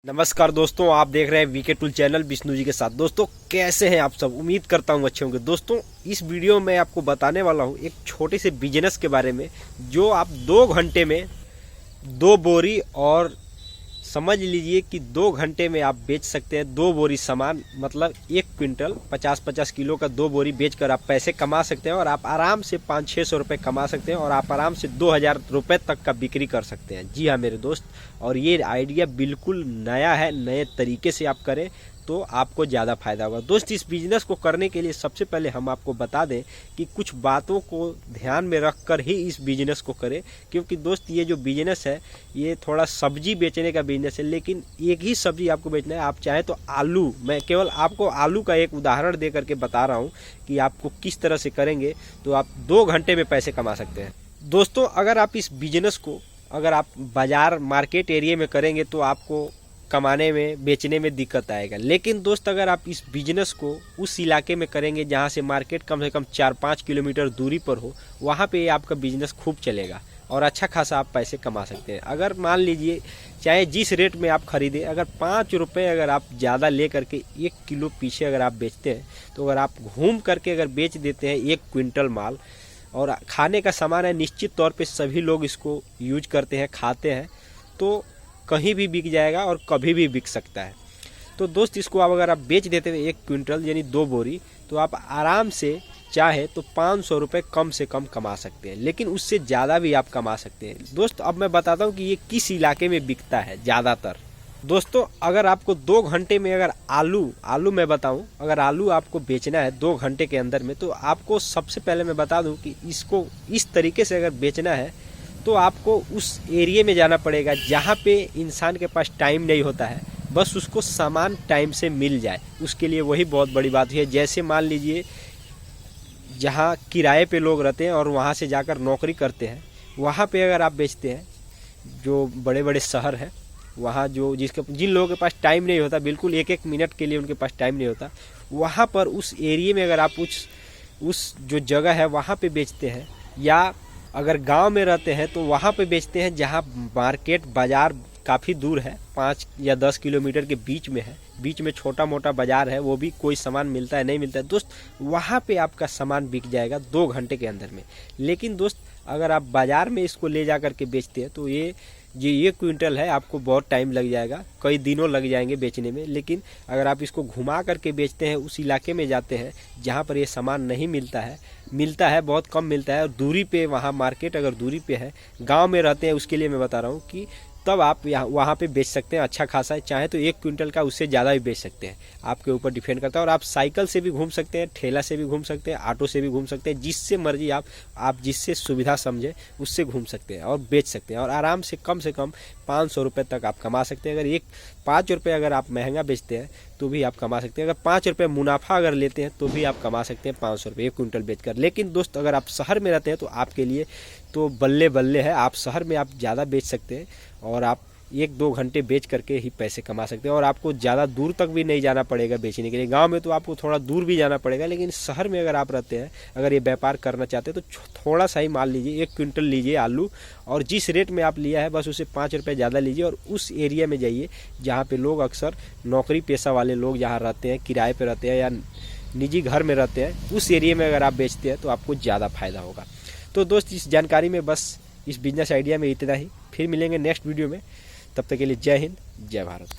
नमस्कार दोस्तों, आप देख रहे हैं VK tool channel Vishnu ji के साथ। दोस्तों कैसे हैं आप सब? उम्मीद करता हूं अच्छे होंगे। दोस्तों इस वीडियो में आपको बताने वाला हूं एक छोटे से बिजनेस के बारे में जो आप 2 घंटे में 2 बोरी और समझ लीजिए कि 2 घंटे में आप बेच सकते हैं 2 बोरी सामान, मतलब 1 क्विंटल 50-50 किलो का 2 बोरी बेचकर आप पैसे कमा सकते हैं और आप आराम से 500-600 रुपये कमा सकते हैं और आप आराम से 2000 रुपये तक का बिक्री कर सकते हैं। जी हाँ मेरे दोस्त, और ये आइडिया बिल्कुल नया है, नए तरीके से आप करें तो आपको ज़्यादा फायदा होगा। दोस्त इस बिजनेस को करने के लिए सबसे पहले हम आपको बता दें कि कुछ बातों को ध्यान में रखकर ही इस बिजनेस को करें, क्योंकि दोस्त ये जो बिजनेस है ये थोड़ा सब्जी बेचने का बिजनेस है, लेकिन एक ही सब्जी आपको बेचना है। आप चाहें तो आलू, मैं केवल आपको आलू का एक उदाहरण दे करके बता रहा हूँ कि आपको किस तरह से करेंगे तो आप 2 घंटे में पैसे कमा सकते हैं। दोस्तों अगर आप इस बिजनेस को अगर आप बाजार मार्केट एरिया में करेंगे तो आपको कमाने में बेचने में दिक्कत आएगा, लेकिन दोस्त अगर आप इस बिजनेस को उस इलाके में करेंगे जहां से मार्केट कम से कम 4-5 किलोमीटर दूरी पर हो, वहां पे आपका बिजनेस खूब चलेगा और अच्छा खासा आप पैसे कमा सकते हैं। अगर मान लीजिए चाहे जिस रेट में आप खरीदें, अगर 5 रुपये अगर आप ज़्यादा ले करके 1 किलो पीछे अगर आप बेचते हैं तो अगर आप घूम करके अगर बेच देते हैं 1 क्विंटल माल, और खाने का सामान है, निश्चित तौर पे सभी लोग इसको यूज करते हैं, खाते हैं, तो कहीं भी बिक जाएगा और कभी भी बिक सकता है। तो दोस्त इसको आप अगर आप बेच देते हैं 1 क्विंटल यानी 2 बोरी, तो आप आराम से चाहे तो 500 रुपये कम से कम कमा सकते हैं, लेकिन उससे ज़्यादा भी आप कमा सकते हैं। दोस्त अब मैं बताता हूँ कि ये किस इलाके में बिकता है ज़्यादातर। दोस्तों अगर आपको 2 घंटे में अगर आलू मैं बताऊं, अगर आलू आपको बेचना है 2 घंटे के अंदर में, तो आपको सबसे पहले मैं बता दूं कि इसको इस तरीके से अगर बेचना है तो आपको उस एरिया में जाना पड़ेगा जहां पे इंसान के पास टाइम नहीं होता है, बस उसको सामान टाइम से मिल जाए, उसके लिए वही बहुत बड़ी बात है। जैसे मान लीजिए जहां किराए पे लोग रहते हैं और वहां से जाकर नौकरी करते हैं, वहां पे अगर आप बेचते हैं, जो बड़े बड़े शहर हैं वहाँ जो जिन लोगों के पास टाइम नहीं होता, बिल्कुल 1-1 मिनट के लिए उनके पास टाइम नहीं होता, वहाँ पर उस एरिया में अगर आप उस जो जगह है वहाँ पे बेचते हैं, या अगर गांव में रहते हैं तो वहाँ पे बेचते हैं जहाँ मार्केट बाज़ार काफ़ी दूर है, 5 या 10 किलोमीटर के बीच में है, बीच में छोटा मोटा बाज़ार है, वो भी कोई सामान मिलता है नहीं मिलता है दोस्त, वहाँ पे आपका सामान बिक जाएगा 2 घंटे के अंदर में। लेकिन दोस्त अगर आप बाज़ार में इसको ले जा कर के बेचते हैं तो ये 1 क्विंटल है, आपको बहुत टाइम लग जाएगा, कई दिनों लग जाएंगे बेचने में। लेकिन अगर आप इसको घुमा करके बेचते हैं, उस इलाके में जाते हैं जहाँ पर ये सामान नहीं मिलता है बहुत कम मिलता है, और दूरी पे वहाँ मार्केट अगर दूरी पे है, गांव में रहते हैं, उसके लिए मैं बता रहा हूँ कि तब आप यहाँ वहाँ पे बेच सकते हैं अच्छा खासा, चाहे तो 1 क्विंटल का उससे ज़्यादा भी बेच सकते हैं, आपके ऊपर डिपेंड करता है। और आप साइकिल से भी घूम सकते हैं, ठेला से भी घूम सकते हैं, ऑटो से भी घूम सकते हैं, जिससे मर्जी आप जिससे सुविधा समझे उससे घूम सकते हैं और बेच सकते हैं, और आराम से कम 500 रुपये तक आप कमा सकते हैं। अगर 5 रुपये अगर आप महंगा बेचते हैं तो भी आप कमा सकते हैं, अगर 5 रुपये मुनाफा अगर लेते हैं तो भी आप कमा सकते हैं 500 रुपये 1 क्विंटल बेचकर। लेकिन दोस्त अगर आप शहर में रहते हैं तो आपके लिए तो बल्ले बल्ले है, आप शहर में आप ज़्यादा बेच सकते हैं और आप 1-2 घंटे बेच करके ही पैसे कमा सकते हैं, और आपको ज़्यादा दूर तक भी नहीं जाना पड़ेगा बेचने के लिए। गांव में तो आपको थोड़ा दूर भी जाना पड़ेगा, लेकिन शहर में अगर आप रहते हैं, अगर ये व्यापार करना चाहते हैं तो थोड़ा सा ही माल लीजिए, 1 क्विंटल लीजिए आलू, और जिस रेट में आप लिया है बस उसे 5 रुपये ज़्यादा लीजिए, और उस एरिया में जाइए जहाँ पर लोग अक्सर नौकरी पेशा वाले लोग जहाँ रहते हैं, किराए पर रहते हैं या निजी घर में रहते हैं, उस एरिया में अगर आप बेचते हैं तो आपको ज़्यादा फायदा होगा। तो दोस्त इस जानकारी में बस इस बिजनेस आइडिया में इतना ही, फिर मिलेंगे नेक्स्ट वीडियो में, तब तक के लिए जय हिंद जय भारत।